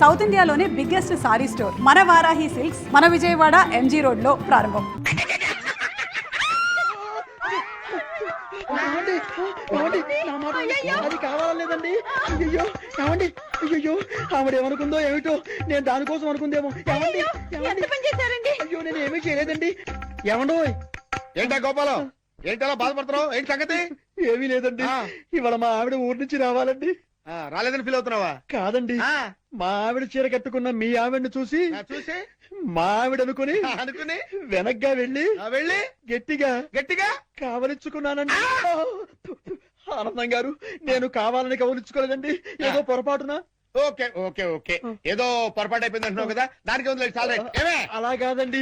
South ఇండియాలోనే biggest sorry store మన Varahi silks మన విజయవాడ ఎంజీ రోడ్ లో ప్రారంభం. అది కావాలేదండి. అయ్యో ఏమండి, అయ్యో ఆవిడ ఏమనుకుందో ఏమిటో, నేను దానికోసం అనుకుందేమో. అయ్యో నేను ఏమీ చేయలేదండి. ఏమండో ఏంటా గోపాలం, ఏంటలా బాధపడుతున్నావు? ఏంటి సంగతి? ఏమీ లేదండి. ఇవాళ మా ఆవిడ ఊరి నుంచి రావాలండి. రాలేదని ఫీల్ అవుతున్నావా? కాదండి, మా ఆవిడ చీర కట్టుకున్న మీ ఆవిడని చూసి మా ఆవిడ అనుకుని వెనక్గా వెళ్ళి గట్టిగా గట్టిగా కావలించుకున్నానండి. ఆనందం గారు, నేను కావాలని కవలించుకోలేదండి, ఏదో పొరపాటున. ఓకే ఓకే ఓకే, ఏదో పొరపాటు అయిపోయింది అంటున్నావు కదా, దానికి ఉంది చాలా. అలా కాదండి,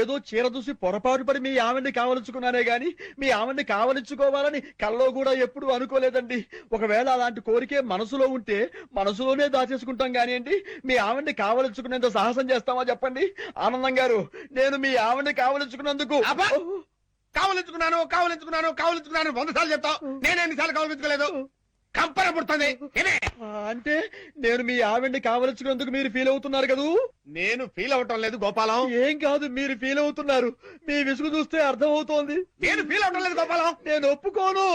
ఏదో చీర చూసి పొరపాటు పడి మీ ఆవిడ్ని కావలించుకున్నానే గాని మీ ఆవిడ్ని కావలించుకోవాలని కల్లో కూడా ఎప్పుడు అనుకోలేదండి. ఒకవేళ అలాంటి కోరికే మనసులో ఉంటే మనసులోనే దాచేసుకుంటాం కానివ్వండి, మీ ఆవిడ్ని కావలించుకునేంత సాహసం చేస్తామా చెప్పండి? ఆనందం గారు, నేను మీ ఆవిడ్ని కావలించుకున్నందుకు కావలించుకున్నాను 100 సార్లు చెప్తావు, నేను ఎన్నిసార్లు కావలించుకోలేదు? కంపర పుడుతుంది. అంటే నేను మీ ఆవిడ్ని కావలించుకున్నందుకు మీరు ఫీల్ అవుతున్నారు కదూ? నేను ఫీల్ అవటం లేదు గోపాలం. ఏం కాదు, మీరు ఫీల్ అవుతున్నారు. మీ విసుగు చూస్తే అర్థం అవుతోంది. నేను ఫీల్ అవటం లేదు గోపాలం. నేను ఒప్పుకోను.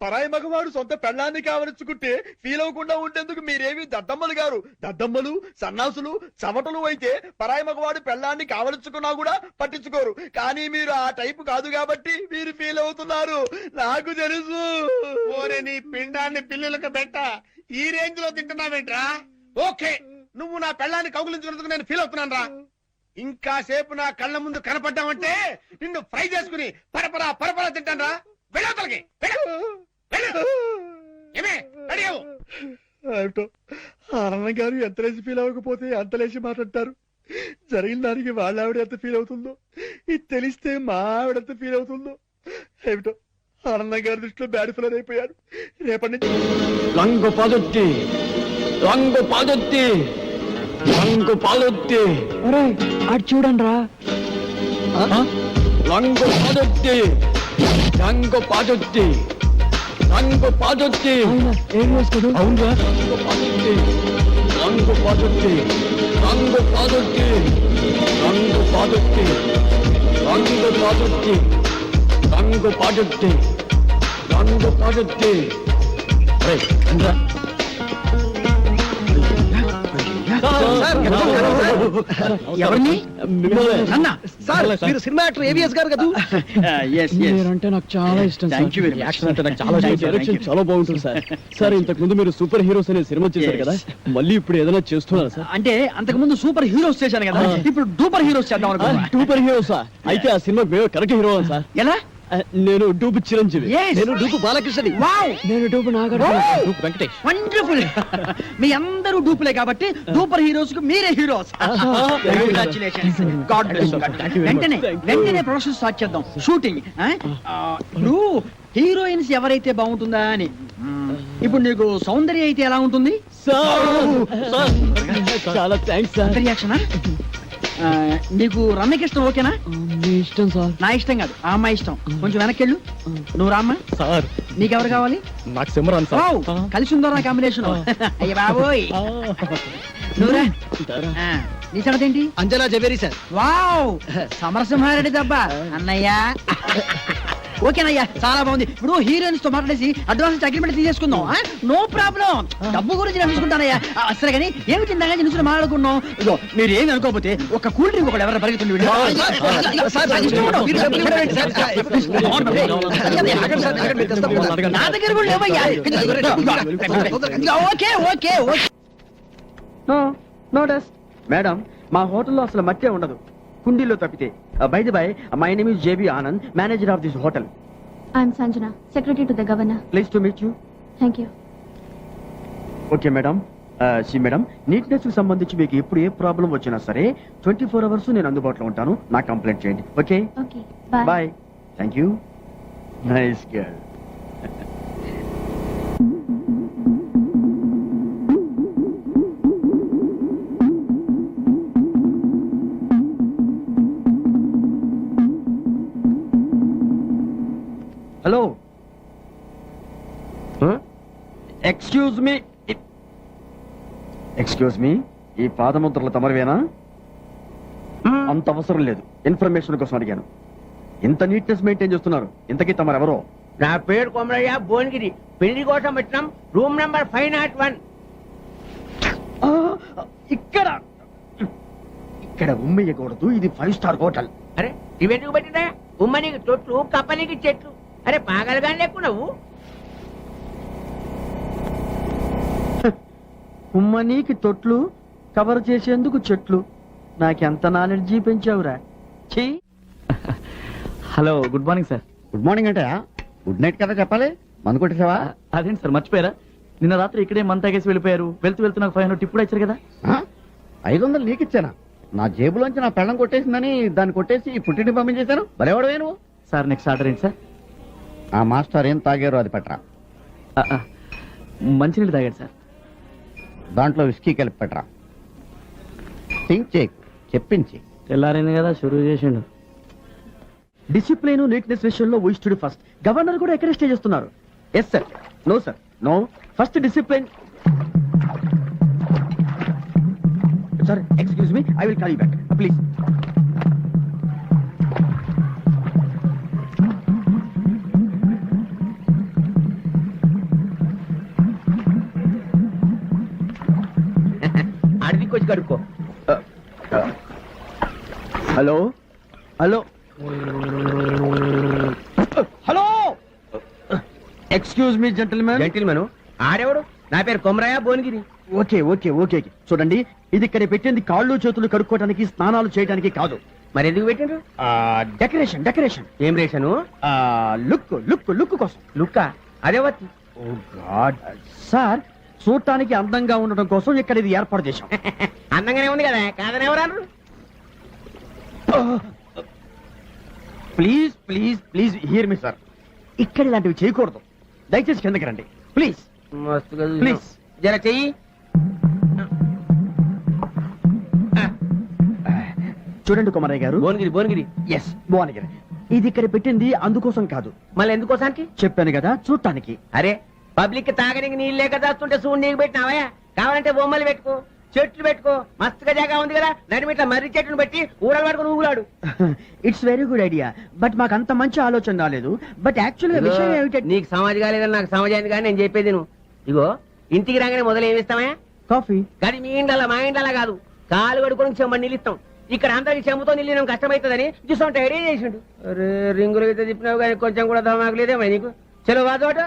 పరాయి మగవాడు సొంత పెళ్ళాన్ని కావలించుకుంటే ఫీల్ అవ్వకుండా ఉండేందుకు మీరేమి దద్దమ్మలు గారు? దద్దమ్మలు, సన్నాసులు, చవటలు అయితే పరాయి మగవాడు పెళ్ళాన్ని కావలించుకున్నా కూడా పట్టించుకోరు. కానీ మీరు ఆ టైపు కాదు కాబట్టి మీరు ఫీల్ అవుతున్నారు, నాకు తెలుసు. ఓరే నీ పిండాన్ని పిల్లలకు పెట్ట, ఈ రేంజ్ లో తింటున్నావేంట్రా? ఓకే, నువ్వు నా పెళ్ళాన్ని కౌగులించుకున్నందుకు నేను ఫీల్ అవుతున్నాను రా. ఇంకా సేపు నా కళ్ళ ముందు కనపడ్డావంటే నిన్ను ఫ్రై చేసుకుని పరపరా తింటాను రా. వెళ్ళవతలకి ఏమిటో ఆనందం గారు ఎంత లేచి ఫీల్ అవ్వకపోతే అంత లేచి మాట్లాడతారు. జరిగిన దానికి వాళ్ళ ఆవిడ ఎంత ఫీల్ అవుతుందో, ఇది తెలిస్తే మా ఆవిడ ఎంత ఫీల్ అవుతుందో ఏమిటో. ఆనందం గారి దృష్టిలో బ్యాడ్ ఫిలర్ అయిపోయారు. రేపటి నుంచి రంగు పాదొత్తి అటు చూడండి రా. రంగు పాదొత్తి ఏం వేసుకోడు? అవునరా, రంగు పాదొత్తి ఎవరిని? మీరు సినిమా యాక్టర్ ఏవిఎస్ గారు కదా? అంటే నాకు చాలా ఇష్టం. యాక్షన్ అంటే నాకు చాలా డైరెక్షన్ చాలా బాగుంటుంది సార్. సార్, ఇంతకు ముందు మీరు సూపర్ హీరోస్ అనే సినిమా చేశారు కదా, మళ్ళీ ఇప్పుడు ఏదైనా చేస్తున్నారు సార్? అంటే అంతకు ముందు సూపర్ హీరోస్ చేశాను కదా, ఇప్పుడు డూపర్ హీరోస్ చేద్దాం అనుకుంటున్నా. డూపర్ హీరోసా? అయితే ఆ సినిమా కరెక్ట్ హీరో సార్. ఎలా? నేను డూపు చిరంజీవి. నేను డూపు బాలకృష్ణని. నేను dupe Nagarjuna. Dupe Venkatesh. Wonderful. మీ అందరూ డూపులే కాబట్టి డూపర్ హీరోస్ కు మీరే heroes. Congratulations. God bless you. వెంటనే ప్రొడక్షన్ స్టార్ట్ చేద్దాం, షూటింగ్. ఇప్పుడు హీరోయిన్స్ ఎవరైతే బాగుంటుందా అని. ఇప్పుడు నీకు సౌందర్య అయితే ఎలా ఉంటుంది? చాలా థ్యాంక్స్ సార్. రియాక్షనా? నీకు రమ్యకృష్ణ ఓకేనా? మీ ఇష్టం సార్. నా ఇష్టం కాదు, ఆ అమ్మాయి ఇష్టం. కొంచెం వెనక్కి వెళ్ళు. నువ్వు రామ్మా. సార్, నీకెవరు కావాలి? నాకు సిమరన్ సార్. కలిసి ఉందో నా కాంబినేషన్. అయ్య బాబోయ్. నువ్వురా. నీ సంగతి ఏంటి? అంజలా జవేరి సార్. వావ్, సమరసింహారెడ్డి దబ్బా అన్నయ్య. ఓకేనయ్యా, చాలా బాగుంది. ఇప్పుడు హీరోయిన్స్ తో మాట్లాడేసి అడ్వాన్స్ అగ్రిమెంట్ తీసేసుకుందాం. నో ప్రాబ్లం, డబ్బు గురించి నేను చూసుకుంటానయ్యా. సరే కానీ ఏమి తిందాగా నిలుచుని మాట్లాడుకున్నాం. ఇదో మీరు ఏమి అనుకోకపోతే ఒక కూల్ డ్రింక్ ఒకటి ఎవరైనా పరిగెత్తుంది. నా దగ్గర కూడా లేవయ్యా. Okay okay okay. No dust madam, మా హోటల్లో అసలు మట్టే ఉండదు, కుండీలో తప్పితే. By the by, my name is JB Anand, manager of this hotel. I'm Sanjana, secretary to the governor. Please to meet you. Thank you. Okay madam. Madam, neatness కి సంబంధించి మీకు ఎప్పుడు ఏ ప్రాబ్లం వచ్చినా సరే 24 hours నేను అందుబాటులో ఉంటాను. నాకు కంప్లైంట్ చేయండి. Okay okay, bye. Thank you. Nice girl. Hello, excuse me. ఈ పాదముద్రలు తమరివేనా? అంత అవసరం లేదు, ఇన్ఫర్మేషన్ కోసం అడిగాను. ఇంత నీట్నెస్ మెయింటైన్ చేస్తున్నారు, ఇంతకీ తమరెవరో? నా పేరు కొమరయ్య భువనగిరి. పెళ్లి కోసం వచ్చినాం. Room number 501. ఇక్కడ ఇక్కడ ఉమ్మేయకూడదు, ఇది 5 స్టార్ హోటల్. అరే ఇవెందుకు పెట్టినా? ఉమ్మనికి తొట్లు, కప్పనికి చెట్లు. అరే పాగలగానే లేకు నువ్వు. ఉమ్మనీకి తొట్లు, కవర్ చేసేందుకు చెట్లు. నాకెంత నాలెడ్జీ పెంచావురా. ఛీ. Hello, good morning sir. Good morning అంటే గుడ్ నైట్ కదా చెప్పాలి. మందు కొట్టేసావా? అదేంటి సార్ మర్చిపోయారా? నిన్న రాత్రి ఇక్కడే మంత తాగేసి వెళ్ళిపోయారు. వెళ్తూ వెళ్తూ నాకు 500 టిప్ కూడా ఇచ్చారు కదా. 500 నీకు ఇచ్చానా? నా జేబులోంచి నా పెళ్ళం కొట్టేసిందని దాన్ని కొట్టేసి పుట్టింటి పంపించేశాను. బలేవాడు నువ్వు. సార్ నెక్స్ట్ ఆర్డర్ ఏంటి సార్? ఆ మాస్టర్ ఏం తాగారో అది పెట్టరా. మంచినీళ్ళు తాగాడు సార్. దాంట్లో విస్కీ కలిపి పెట్టరా. థింక్ చేయి, చెప్పించి. తెల్లారైంది కదా, షురూ చేసిండు. డిసిప్లిన్ నీట్నెస్ విషయంలో వీ స్టడీ ఫస్ట్. గవర్నర్ కూడా ఎక్కడ స్టే చేస్తున్నారు. Yes sir. No sir, no. First discipline. Sir excuse me, I will call you back please. అడిగి వచ్చి కడుక్కో. Hello hello hello, excuse me gentlemen. Gentlemen ఆడేవాడు? నా పేరు Komaraiah Bhuvanagiri. Okay okay okay, చూడండి, ఇది ఇక్కడ పెట్టింది కాళ్ళు చేతులు కడుక్కోవడానికి, స్నానాలు చేయడానికి కాదు. మరి ఎందుకు పెట్టిండ్రు? Decoration decoration. ఏం రేషను? లుక్ లుక్ లుక్ కోసం. లుక్క అదే వచ్చి. ఓ గాడ్ సార్, చూడటానికి అందంగా ఉండడం కోసం ఇక్కడ ఇది ఏర్పాటు చేశాం. అందంగానే ఉంది కదా, కాదని ఎవరన్నారు? Please please please here me sir, ఇక్కడ ఇలాంటివి చేయకూడదు. దయచేసి కిందకి రండి ప్లీజ్. మస్తుగా ప్లీజ్. జర చెయ్యి. చూడండి కుమారయ్య గారు. భువనగిరి భువనగిరి. ఎస్ భువనగిరి. ఇది ఇక్కడ పెట్టింది అందుకోసం కాదు. మళ్ళీ ఎందుకోసానికి? చెప్పాను కదా, చూడటానికి. అరే పబ్లిక్ తాగడానికి నీళ్ళు లేక దాస్తుంటే సూడు నీకు పెట్టినావా? కావాలంటే బొమ్మలు పెట్టుకో, చెట్లు పెట్టుకో, మస్తుగా జాగా ఉంది కదా, నడిమిట్ల మర్రి చెట్లు పెట్టి ఊడలు పట్టుకుని ఊగులాడు. It's very good idea, but మాకు అంత మంచి ఆలోచన రాలేదు. బట్ యాక్చువల్గా విషయం ఏమిటంటే, నీకు సమాజ్ కాలేదని నాకు సమాజాన్ని కానీ నేను చెప్పేది నువ్వు. ఇగో ఇంటికి రాగానే మొదలు ఏమిస్తావా? కాఫీ. కానీ మీ ఇండలా మా ఇండలా కాదు, కాలు కడుకొని చెమ్మని నిలుస్తాం. ఇక్కడ అందరికి చెమ్మతో నిలియడం కష్టమవుతుందని చూస్తుంటే ఐడియా చేసిండు. అరే రింగులు అయితే తిప్పినావు కానీ కొంచెం కూడా దమాకు లేదేమో నీకు. చలో వాదోట.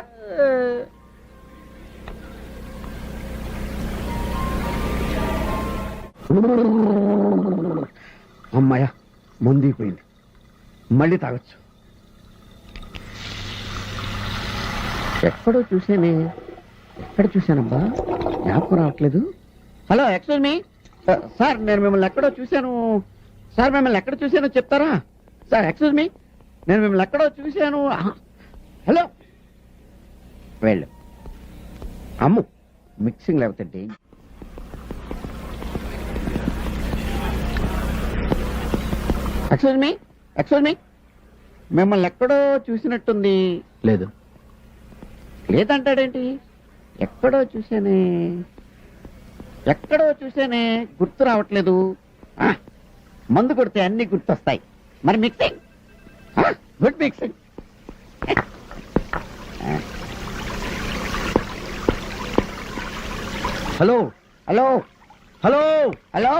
అమ్మాయ ముందిపోయింది, మళ్ళీ తాగొచ్చు. ఎక్కడో చూసానే, ఎక్కడ చూశానబ్బా, జ్ఞాపకం రావట్లేదు. హలో ఎక్స్క్యూజ్ మీ సార్, నేను మిమ్మల్ని ఎక్కడో చూశాను సార్. మిమ్మల్ని ఎక్కడ చూశానో చెప్తారా సార్? ఎక్స్క్యూజ్ మీ, నేను మిమ్మల్ని ఎక్కడో చూశాను. హలో వెళ్ళు. అమ్ము మిక్సింగ్ లేకపోతే. ఎక్స్క్యూజ్ మీ, మిమ్మల్ని ఎక్కడో చూసినట్టుంది. లేదు. లేదంటాడేంటి? ఎక్కడో చూసానే, గుర్తు రావట్లేదు. మందు కొడితే అన్ని గుర్తొస్తాయి. మరి mixing, good mixing. Hello hello hello hello,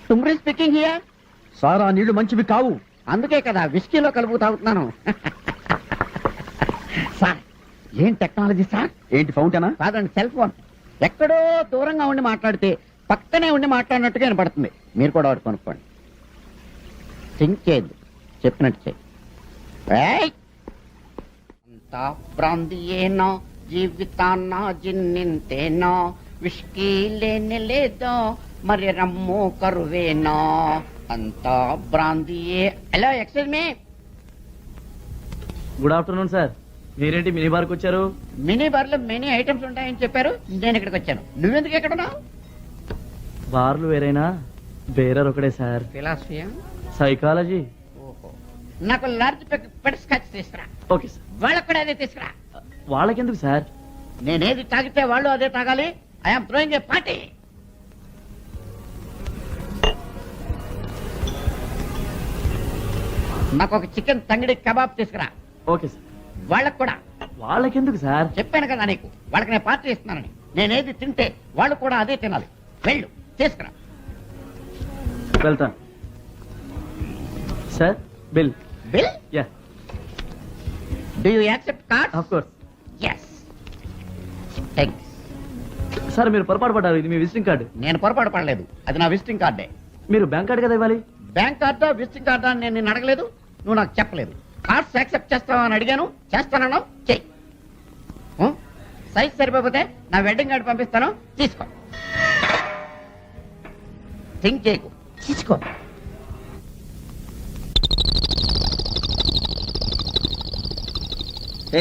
Thumri speaking here. Sir ఆ నీళ్లు మంచివి కావు, అందుకే కదా విస్కీలో కలుపు తాగుతున్నాను. సార్ ఏం టెక్నాలజీ సార్? ఏంటి ఫౌంటైనా? కాదండి, సెల్ ఫోన్. ఎక్కడో దూరంగా ఉండి మాట్లాడితే పక్కనే ఉండి మాట్లాడినట్టుగా వినపడుతుంది. మీరు కూడా ఒకటి కొనుక్కోండి. థింక్ చేయద్దు, చెప్పినట్టు చేయి. అంతా ప్రాంతీయేనో జీవితాన్న జిన్నింతేనో, విష్కీ లేని లేదో మరి రమ్ము కరువేనో, అంతా బ్రాంతియే. Hello excuse me. Good afternoon sir. మీరేంటి మినీ బార్కి వచ్చారు? మినీ బార్ లో మెనీ ఐటమ్స్ ఉంటాయని చెప్పారు, నేను ఇక్కడికి వచ్చాను. నువ్వెందుకు ఎక్కడ ఉన్నావు? బార్లు వేరైనా బేరర్ ఒకటే సార్. ఫిలాసఫియా? సైకాలజీ. ఓహో, నాకు లార్జ్ పెట్ స్కాచ్ తీసుకురా. Okay sir. వాళ్ళకు కూడా అదే తీసుకురా. వాళ్ళకెందుకు సార్? నేనేది తాగితే వాళ్ళు అదే తాగాలి. I'm throwing a party. నాకు ఒక చికెన్ తంగిడి కబాబ్ తీసుకురా. Okay sir. వాళ్ళకు కూడా. వాళ్ళకెందుకు సార్? చెప్పాను కదా నీకు, వాళ్ళకి నేను పార్టీ ఇస్తున్నానని. నేనేది తింటే వాళ్ళు కూడా అదే తినాలి. వెళ్ళు తీసుకురా. వెళ్తాను sir. Bill. Bill? Yeah, do you accept card? Of course. Yes. Thanks. Sir మీరు పొరపాటు పడ్డారు, ఇది మీ విజిటింగ్ కార్డు. నేను పొరపాటు పడలేదు, అది నా విజిటింగ్ కార్డే. మీరు బ్యాంక్ కార్డు కదా ఇవ్వాలి. బ్యాంక్ కార్డా విజిటింగ్ కార్డా అని నేను నిన్ను అడగలేదు, నువ్వు నాకు చెప్పలేదు. కార్డ్స్ యాక్సెప్ట్ చేస్తావా అని అడిగాను, చేస్తానన్నా చెయ్యి. సైజ్ సరిపోతే నా వెడ్డింగ్ కార్డు పంపిస్తాను, తీసుకో. థింక్ చేయకు, తీసుకో.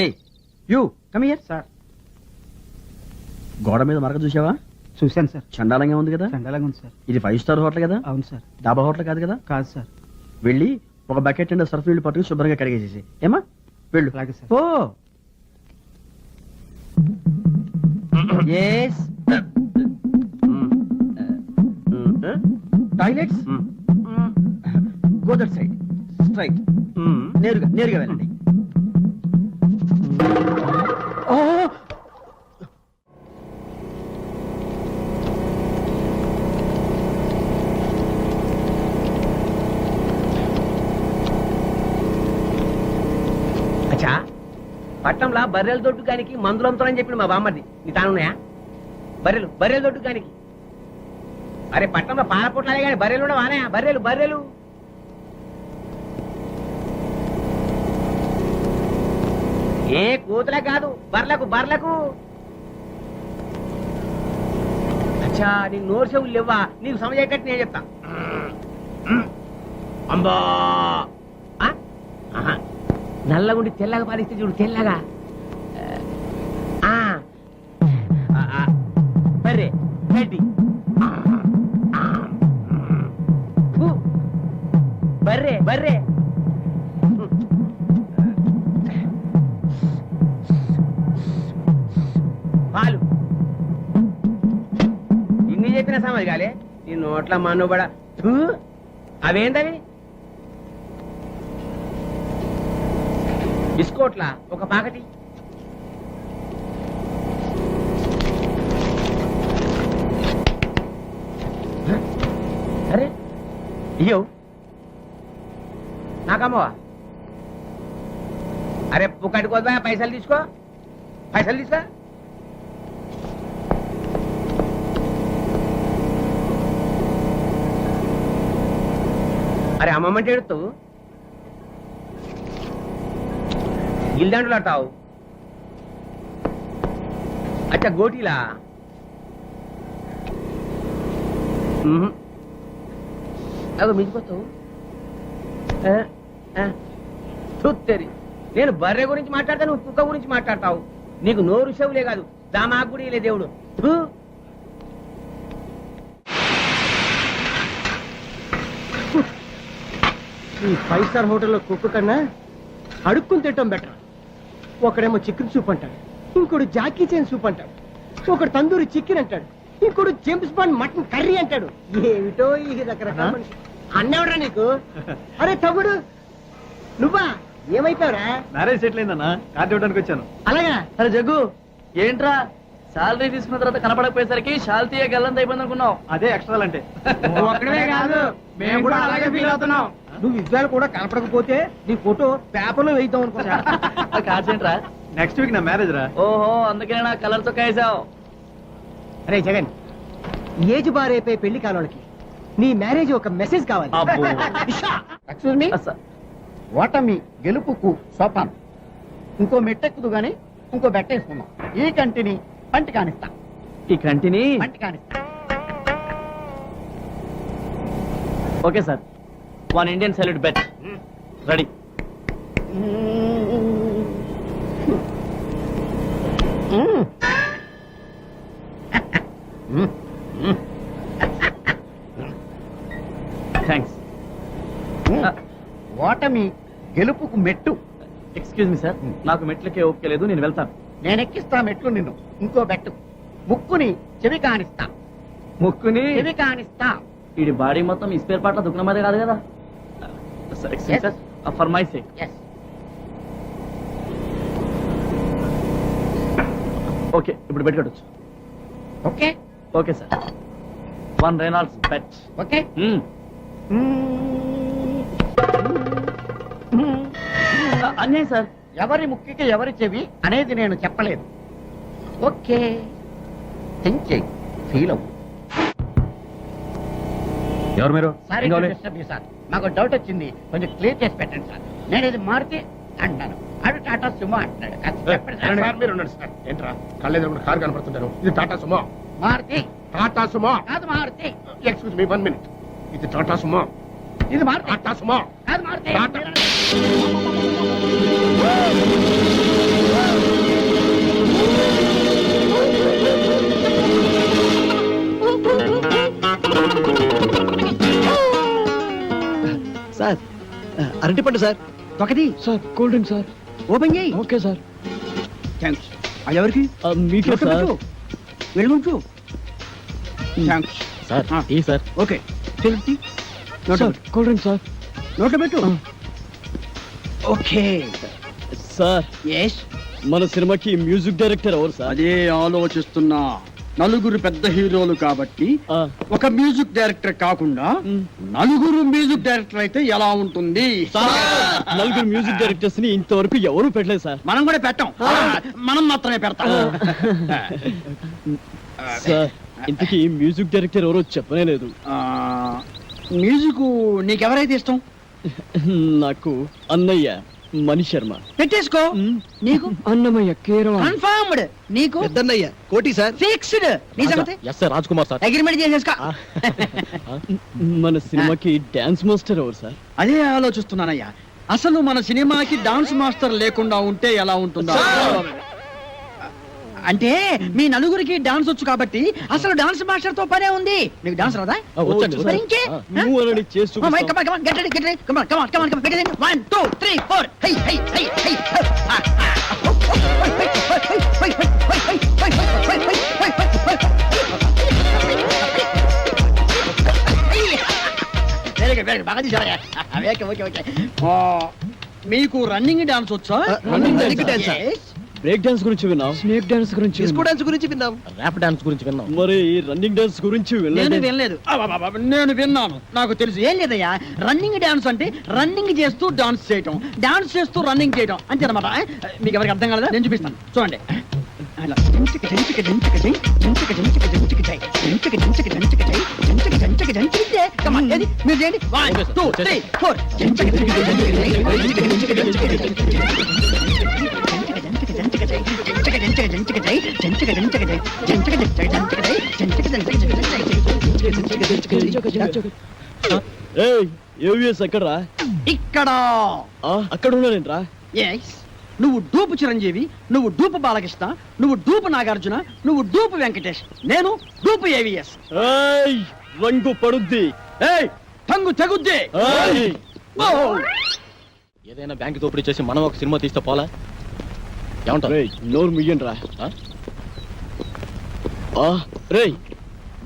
ఏయ్ యూ కమ్ హియర్. సార్ గోడ మీద మరక చూసావా? చూశాను సార్. చండాలంగా ఉంది కదా. చండాలంగా ఉంది సార్. ఇది 5 స్టార్ హోటల్ కదా? అవును సార్. డాబా హోటల్ కాదు కదా? కాదు సార్. వెళ్ళి ఒక బకెట్ అండ్ సర్ఫ్ నీళ్ళు పట్టుకుని శుభ్రంగా కడిగేసేసి ఏమా వెళ్ళు. అలాగే sir. Oh yes. Toilets go that side straight. నేరుగా వెళ్ళండి. అచ్చా, పట్నంలో బర్రెల దొడ్డు కానికి మందులు అమ్ముతానని చెప్పి మా బామ్మది నీ తానున్నాయా? బర్రెల దొడ్డు కానికి. అరే పట్నంలో పాల పొట్లాలే కానీ బర్రెలు కూడా వానాయా? బర్రెలు ఏ కూతులే కాదు, బర్లకు. అచ్చా, నీ నోరు చెవులు లేవా? నీకు సమజేటట్టు నేను చెప్తా. అంబా నల్లగుండి తెల్లగా పాలిస్తే చూడు, తెల్లగా. బర్రె గడ్డి. బర్రె పాలు. ఇన్ని చెప్పిన సమజ్ కాలే నీ నోట్ల మనుబడ. అవేంటవి? బిస్కోట్లా ఒక పాకటి. అరే ఇయ్యో నాకమ్మవా? అరే పుక్కటి కోదా, పైసలు తీసుకో. అరే అమ్మమ్మంటే ఎడుతావు, గిల్దండ్రులు అంటావు. అచ్చా గోటీలా? అదో మించిపోతావు. చూత్తేరి, నేను బర్రె గురించి మాట్లాడతా, నువ్వు కుక్క గురించి మాట్లాడతావు. నీకు నోరు చెవులే కాదు, దామాకు కూడా లే దేవుడు. ఈ 5 స్టార్ హోటల్లో కుక్క కన్నా అడుక్కుని తింటాం బెటర్. ఒకడేమో చికెన్ సూప్ అంటాడు, ఇంకోడు జాకీ చైన్ సూప్ అంటాడు, ఒకడు తందూరి చికెన్ అంటాడు, ఇంకోడు జేమ్స్ బాండ్ మటన్ కర్రీ అంటాడు. ఏమిటో ఈ రకరకాల మనిషి. అన్నవరా నీకు? అరే తమ్ముడు, నువ్వా? ఏమైతావురా? మ్యారేజ్ సెటిల్ అయిందన్నా, కార్డు ఇవ్వడానికి వచ్చాను. అలాగా? అరే జగ్గు ఏంట్రా, శాలరీ తీసుకున్న తర్వాత కనపడకపోయేసరికి శాలతీయ గల్లంత అయిపోయింది అనుకున్నావు. అదే ఎక్స్ట్రా అంటే. ఒక్కడే కాదు, మేము కూడా అలాగే ఫీల్ అవుతున్నాం. నువ్వు విజయాలు కూడా కనపడకపోతే నీ ఫోటో పేపర్ లో వేద్దాం అనుకున్నా. కాసేంట్రా, నెక్స్ట్ వీక్ నా మ్యారేజ్ రా. ఓహో, అందుకనే నా కలర్ చొక్కా వేసావు. అరే జగన్, ఏజ్ బారైపోయి పెళ్లి కాలోళ్ళకి నీ మ్యారేజ్ ఒక మెసేజ్ కావాలి. ఎక్స్క్యూజ్ మీ, ఓటమి గెలుపుకు సోపానం. ఇంకో మెట్టెక్కుదు గాని ఇంకో బెట్ట వేసుకుందాం. ఈ కంటిని పంటి కానిస్తా. ఈ కంటిని పంటి కానిస్తా. Okay sir, 1 Indian salute bet ready. Thanks. ఓటమి గెలుపుకు మెట్టు. ఎక్స్క్యూజ్ మీ సార్, నాకు మెట్లకే ఓపిక లేదు, నేను వెళ్తాను. నేనెక్కిస్తా మెట్లు నిన్ను. ఇంకో బెట్టు. ముక్కుని చెవి కానిస్తా. ముక్కుని చెవి కానిస్తా. వీడి బాడీ మొత్తం ఈ స్పేర్ పార్ట్ల దుకాణం అదే కాదు కదా. Sir, excuse sir, for my sake. Yes. Okay, ఇప్పుడు పెట్టుకోవచ్చు. Okay okay sir. 1 Reynolds bet. Okay. అన్నే సార్. ఎవరి ముక్కికి ఎవరి చెవి అనేది నేను చెప్పలేదు. ఓకే, థింక్ చేయి, ఫీల్ అవ్వు. ఎవరు మీరు? Sorry to disturb you sir, నాకు డౌట్ వచ్చింది, కొంచెం క్లియర్ చేసి పెట్టండి సార్. నేను ఇది మారుతి అంటాను, ఆడు టాటా సుమో అంటాడు. కాస్త చెప్పండి సార్. సార్ మీరు ఉండండి సార్. ఏంట్రా కళ్ళెదురు కారు కనపడుతుంటారు. ఇది టాటా సుమో. మారుతి టాటా సుమో. కాదు మారుతి. Excuse me 1 minute. ఇది టాటా సుమో. ఇది మారుతి టాటా సుమో. కాదు మారుతి. టాటా. సార్ అరటిపండు సార్. ఒకటి sir cool drink sir. Open చేయి. Okay sir. థ్యాంక్స్. అది ఎవరికి? మీకే సార్. వెళ్ళుంచు. Thanks sir tea sir. Okay. 50 sir cool drink sir. నోట్లో పెట్టు. Okay sir yes. మన సినిమాకి మ్యూజిక్ డైరెక్టర్ ఎవరు సార్? అదే ఆలోచిస్తున్నా. నలుగురు పెద్ద హీరోలు కాబట్టి ఆ, ఒక మ్యూజిక్ డైరెక్టర్ కాకుండా నలుగురు మ్యూజిక్ డైరెక్టర్ అయితే ఎలా ఉంటుంది? నలుగురు మ్యూజిక్ డైరెక్టర్స్ ని ఇంతవరకు ఎవరు పెట్టలేదు సార్. మనం కూడా పెట్టాం. మనం మాత్రమే పెడతాం. సార్ ఇంతకీ మ్యూజిక్ డైరెక్టర్ ఎవరో చెప్పనే లేదు. మ్యూజిక్ నీకెవరైతే ఇష్టం? నాకు అన్నయ్య మణి శర్మ. పెట్టేసుకో. నీకు అన్నమయ్య కేరళ. కన్ఫర్మ్డ్. నీకు పెద్దన్నయ్య కోటి సార్. ఫిక్స్డ్. నీ సంగతి yes sir, Raj Kumar sir. Agreement చేసేసుకో. మన సినిమాకి డాన్స్ మాస్టర్ ఎవరు సార్? అదే ఆలోచిస్తున్నానయ్యా. అసలు మన సినిమాకి డాన్స్ మాస్టర్ లేకుండా ఉంటే ఎలా ఉంటుందా? అంటే మీ నలుగురికి డాన్స్ వచ్చు కాబట్టి అసలు డాన్స్ మాస్టర్ తో పనే ఉంది. నీకు డాన్స్ రాదా? వచ్చండి మరి ఇంకే? నువ్వు అని చేసి Come on, చూపిస్తావు. come on, get ready, get ready. Come on, come on, come on, come on. Get ready. 1, 2, 3, 4. Hey, hey, hey, hey. Very good, very good. బాగా తీశారయ్యా. Okay, okay, okay. మీకు రన్నింగ్ డాన్స్ వచ్చా? Running dance. Yes. Break dance గురించి విన్నాం, snake dance గురించి విన్నాం, dance గురించి విన్నాం. ర్యాప్ డాన్స్ గురించి విన్నాం. మరి రన్నింగ్ డాన్స్ గురించి నేను వినలేదు. వినలేదు. నేను విన్నాను, నాకు తెలుసు. ఏం లేదయ్యా, రన్నింగ్ డాన్స్ అంటే రన్నింగ్ చేస్తూ డాన్స్ చేయటం, డాన్స్ చేస్తూ రన్నింగ్ చేయటం అంతే అనమాట. మీకు ఎవరికి అర్థం కాలేదా? నేను చూపిస్తాను, చూడండి. అలా. జంచిక జంచిక జంచిక జై, జంచిక జంచిక జంచిక జై, జంచిక జంచిక జంచిక జై, జంచిక జంచిక జంచిక జై. Come on, ఏది? మీరు చేయండి. 1, 2, 3, 4. జంచిక జంచిక జంచిక జై, జంచిక జంచిక జంచిక జై, జంచిక జంచిక జంచిక జై, జంచిక జంచిక జంచిక జై, జంచిక జంచిక జై, జంచిక జంచిక జంచిక జై, జంచిక జంచిక జంచిక జై. ఏయ్ ఏవిఎస్ ఎక్కడరా? ఇక్కడ. అక్కడ ఉన్నానేంట్రా? ఎస్. నువ్వు డూపు చిరంజీవి, నువ్వు డూపు బాలకృష్ణ, నువ్వు డూపు నాగార్జున, నువ్వు డూపు వెంకటేష్, నేను డూపు ఏవిఎస్. ఏయ్ రంగు పడుద్ది. ఏయ్ టంగు తెగుద్ది. ఏయ్ ఏదైనా బ్యాంక్ దోపిడీ చేసి మనం ఒక సినిమా తీస్తే పోలా? ఏమంటారు? రేయ్ నోరు ముయ్యండి రా. రేయ్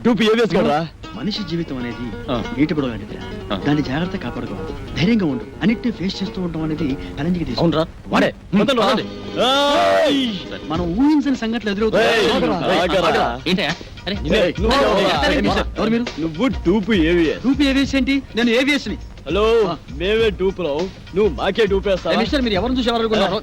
డూపు ఏవిఎస్ కదరా? మనిషి జీవితం అనేది ఆ. నీటి పడవ లాంటిది. ఆ. దాన్ని జాగ్రత్త కాపాడుకోవాలి, ధైర్యంగా ఉండు, అన్నిటిని ఫేస్ చేస్తూ ఉండడం అనేది ఛాలెంజ్కి తీసుకు. అవునరా వాడే మొత్తం రాండి. ఏయ్! మనం ఊహించని సంఘటనలు ఏయ్, ఎదురవుతాయి. ఆగరా. ఏంటయ్యా? అరే, ఏయ్, నువ్వు ఎవరా? ఎవరు మీరు? నువ్వు డూపు ఏవిఎస్. రూపీ ఏవిఎస్ ఏంటి? నేను ఏవిఎస్ ని. హలో మేమే డూపురావు, నువ్వు మాకే డూపేస్తా. మిస్టర్, మీరు ఎవరిని చూసి ఎవరనుకున్నారు?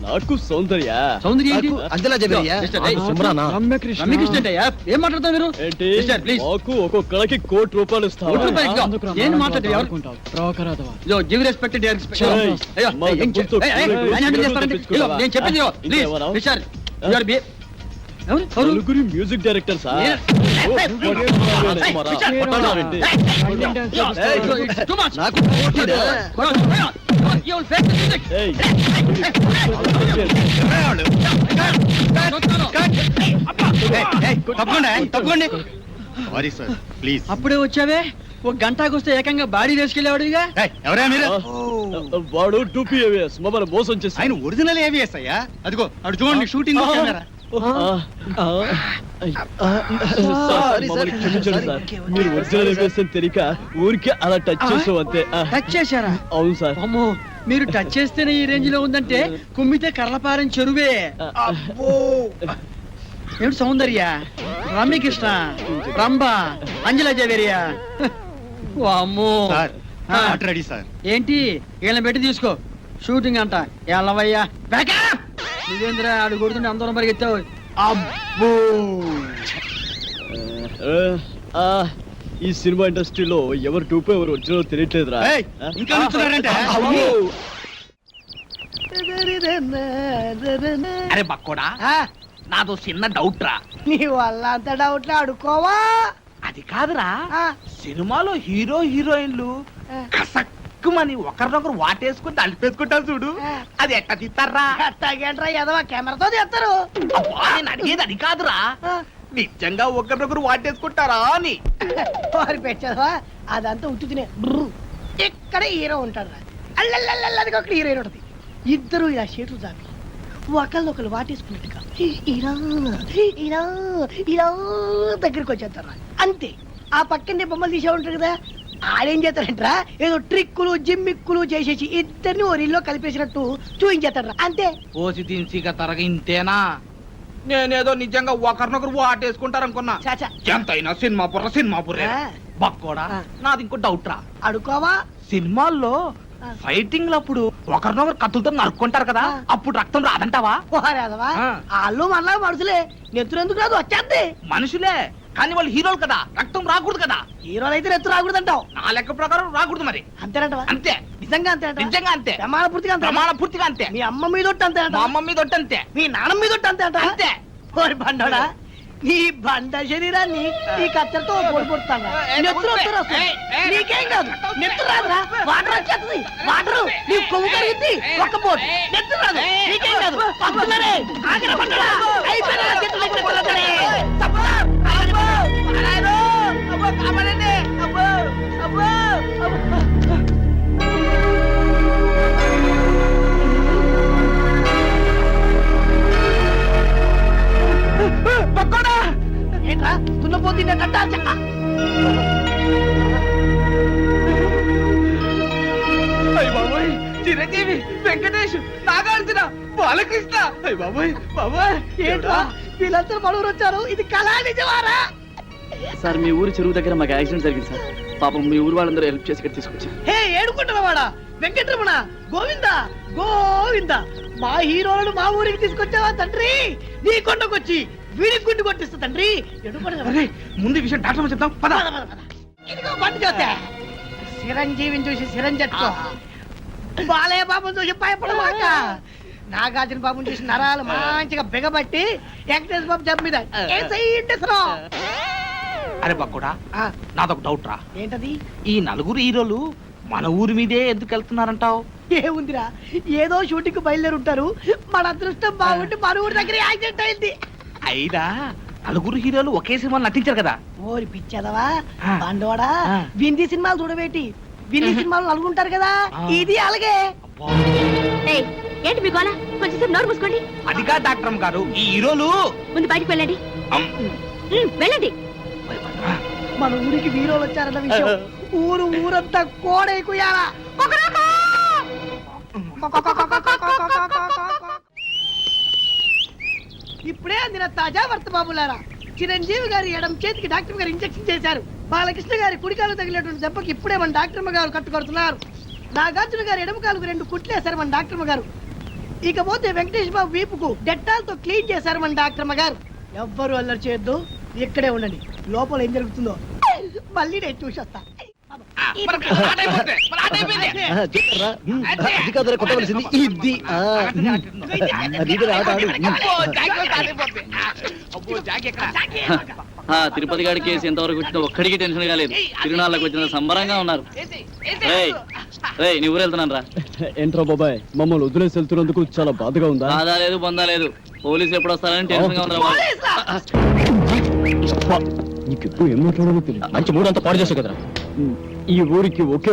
నాకు సౌందర్య. సౌందర్య ఏంటి? అంజలా జబరియా? మిస్టర్, నాకు సిమ్రానా? రమ్యకృష్ణ. రమ్యకృష్ణ ఏంటయ్యా? ఏం మాట్లాడతావు మీరు? ఏంటి మిస్టర్, ప్లీజ్. మాకు ఒక్కొక్కడికి ₹1,00,00,000 ఇస్తావా? ₹1,00,00,000 ఇస్తావా? అందుకు రా, ఏం మనం మాట్లాడేది? ఎవరు? అనుకుంటాం. ప్రవకరాదవా. Yo, give respect to their respect. ఏయ్, అయ్యో, మా ఏం డబ్బులతో చెప్పు? ఏయ్, ఏయ్, ఆయన handle చేస్తారండి. ఇదిగో, నేను చెప్పింది ఇదిగో, please, ఇంకేమన్నావు? మిస్టర్, you are be- ఎవరు? ఎవరు? నలుగురి మ్యూజిక్ డైరెక్టర్ సార్. ఏ- ఓ, ఏయ్, పడే ఏయ్, కుమారా. మిస్టర్, పట్టాలండి. Hey, it's too much. Come on, you will face the music. ఏయ్, తప్పకుండా తప్పకుండా. Sorry sir, please. అప్పుడే వచ్చావే, ఒక గంటకు వస్తే ఏకంగా బాడీ వేసుకెళ్ళేవాడుగా. ఎవరా మీరు? వాడు టూపీ ఏవిఎస్ మమ్మల్ని మోసం చేసి ఆయన ఒరిజినల్ ఏవిఎస్ అయ్యా. అదిగో అటు చూడండి, షూటింగ్ కెమెరా. మమ్మల్ని క్షమించండి సార్. మీరు ఒరిజినల్ ఎంఎస్ అని తెలియక ఊరికే అలా టచ్ చేసాం అంతే. టచ్ చేశారా? అవును సార్. అమ్మో, మీరు టచ్ చేస్తేనే ఈ రేంజ్ లో ఉందంటే కుమ్మితే కర్లపారం చెరువే. అబ్బో! ఏమిటి సౌందర్య, రమ్యకృష్ణ, రంభ, అంజలా జవేరియా? అమ్మో! Ready sir. ఏంటి వీళ్ళని పెట్టి తీసుకో, షూటింగ్ అంట. ఎల్లవయ్యా బ్యాకప్. నువ్వేంద్ర ఆడు కొడుతుంటే అందరం పరిగెత్తావు. అబ్బో! ఈ సినిమా ఇండస్ట్రీలో ఎవరు టూపో ఎవరు ఒరిజినల్ తెలియట్లేదురా. ఇంకా కూర్చున్నారంటే? అరే బక్కోడా, నాదో చిన్న డౌట్ రా. నీ వల్ల అంత డౌట్లు అడుకోవా? అది కాదురా, సినిమాలో హీరో హీరోయిన్లు కసక్కుమని ఒకరినొకరు వాటేసుకుని తలిపేసుకుంటారు చూడు, అది ఎట్ట తీస్తారా? అట్టాగేంట్రా ఎదవా, కెమెరాతో తీస్తారు. అబ్బా, నేను అడిగేది అది కాదురా, నిజంగా ఒకరినొకరు వాటేసుకుంటారా అని. వారి పెట్టదవా, అదంతా ఉత్తునే. ఇక్కడ హీరో ఉంటాడు రా, అల్లల్లల్లది ఒక హీరోయిన్ ఉంటుంది. ఇద్దరు ఇలా షేట్లు చాపి ఒకళ్ళొకరు వాటేసుకున్నట్టుగా ఇలా ఇలా ఇలా దగ్గరికి వచ్చేస్తారు. అంతే. ఆ పక్కనే బొమ్మలు తీసే ఉంటారు కదా, ఆడేం చేస్తారంటరా, ఏదో ట్రిక్కులు జిమ్మిక్కులు చేసేసి ఇద్దరిని ఓ రీల్లో కలిపేసినట్టు చూపించేస్తాడు. అంతే. పోసి దించిగా తరగ ఇంతేనా? నేనేదో నిజంగా ఒకరినొకరు వాటేసుకుంటారు అనుకున్నా. చాచా, ఎంతైనా సినిమా పుర్రే బక్కోడా. నాది ఇంకో డౌట్ రా, అడుకోవా? సినిమాల్లో ఫైటింగ్ అప్పుడు ఒకరినొకరు కత్తులతో నరుక్కుంటారు కదా, అప్పుడు రక్తం రాదంటావా? పోరాదవా, వాళ్ళు మనలా మనుషులే, నెత్తురు ఎందుకు రాదు, వచ్చేద్ది. మనుషులే కానీ వాళ్ళు హీరోలు కదా, రక్తం రాకూడదు కదా. హీరోలు అయితే నెత్తురు రాకూడదు అంటావు. నా లెక్క ప్రకారం రాకూడదు మరి. అంతేనంటవా? అంతే. నిజంగా అంతే? నిజంగా అంతే. ప్రమాణ పూర్తిగా అంతే. ప్రమాణ పూర్తిగా అంతే. మీ అమ్మ మీద అంతే మా అమ్మ మీద అంతే. మీ నాన్న మీద అంతే అంతే. ఓరి బండోడా, నీ బండ శరీరాన్ని ఈ కత్తెరతో పొడిపోతాను. నీకేం కాదు, నెత్తురు రాదురా, వాటర్ వచ్చేస్తుంది. వాటర్ నీ కొవ్వు కరిగింది, ఒక్క పోటు నెత్తురు రాదు, నీకేం కాదు. పంపుతారే, ఆగిన బండోడా, అయిపోయినా చేతులు దగ్గర కొలతలే. తప్పదా? అబ్బో, నాయనో, అబ్బో, కాపాడండి, అబ్బో, అబ్బో, అబ్బో. ఏంట్రా తున్నపోతుంది చిరంజీవి, వెంకటేష్, నాగార్జున, బాలకృష్ణ. బాబాయ్ బాబాయ్, ఏంట్రా వీళ్ళందరూ మనూరు వచ్చారు, ఇది కళా నిజమారా? సార్ మీ ఊరు చెరువు దగ్గర మాకు యాక్సిడెంట్ జరిగింది సార్. పాపం మీ ఊరు వాళ్ళందరూ హెల్ప్ చేసి ఇక్కడ తీసుకొచ్చారు. హే ఏడుకుంటున్నవాడా, వెంకటరమణ, గోవింద గోవింద, మా హీరోలను మా ఊరికి తీసుకొచ్చావా తండ్రి? నీ కొండకొచ్చి వీడికి గుండు కొట్టిస్తా తండ్రి. ముందు విషయం డాక్టర్ చెప్తాం పద. ఇదిగో బండి చూస్తే చిరంజీవిని చూసి చిరంజట్టుకో, బాలయ్య బాబుని చూసి భయపడమాక, నాగార్జున బాబుని చూసి నరాలు మంచిగా బిగబట్టి వెంకటేశ్వర బాబు జబ్బు మీద అరే బక్కుడా, నాదొక డౌట్ రా. ఏంటది? ఈ నలుగురు హీరోలు మన ఊరి మీదే ఎందుకు వెళ్తున్నారంటావు? ఏముందిరా, ఏదో షూటింగ్ బయలుదేరి ఉంటారు. మన అదృష్టం బాగుండి మన ఊరి దగ్గర యాక్సిడెంట్ అయింది. అయినా నలుగురు హీరోలు ఒకే సినిమాలో నటించారు కదా. ఓరి పిచ్చదవా బండోడా, వింది సినిమాలు చూడబెట్టి వింది సినిమాలు నలుగుంటారు కదా, ఇది అలాగే. ఏంటి మీ గోళ? కొంచెం నోరు మూసుకోండి. అదిగా డాక్టర్ గారు, ఈ హీరోలు ముందు బయటికి వెళ్ళండి. వెళ్ళండి. మన ఊరికి వీరోలు వచ్చారన్న విషయం ఊరంతా కోడైకుయాలా. ఇప్పుడే అందిన తాజా వార్త బాబులారా, చిరంజీవి గారి ఎడం చేతికి డాక్టర్ గారు ఇంజెక్షన్ చేశారు. బాలకృష్ణ గారి కుడికాలు తగిలినటువంటి దెబ్బకి ఇప్పుడే మన డాక్టర్ గారు కట్టుకొడుతున్నారు. నాగార్జున గారి ఎడమ కాలుకు 2 కుట్లేశారు మన డాక్టర్ గారు. ఇకపోతే వెంకటేష్ బాబు వీపుకు డెట్టాల్తో క్లీన్ చేశారు మన డాక్టర్ గారు. ఎవ్వరు అల్లరి చేయొద్దు, ఇక్కడే ఉండండి. లోపల ఏం జరుగుతుందో మళ్ళీ నేను చూసొస్తా. తిరుపతి గారి కేసు ఎంతవరకు వచ్చినా ఒక్కడికి టెన్షన్ కాలేదు. తిరునాళ్ళకి వచ్చిన సంబరంగా ఉన్నారు. నీ ఊరు వెళ్తున్నాను రా. ఏంట్రా బాబాయ్, మమ్మల్ని వదిలేసి వెళ్తున్నందుకు చాలా బాధగా ఉందా? బాధ లేదు, బొందా లేదు. పోలీసులు ఎప్పుడు వస్తారని టెన్షన్ గా ఉందా? నీకు ఎప్పుడు ఏం మాట్లాడాలో తెలియదు. మంచి మూడు అంతా పాడు చేస్తావు కదరా. ఈ ఊరికి ఒకే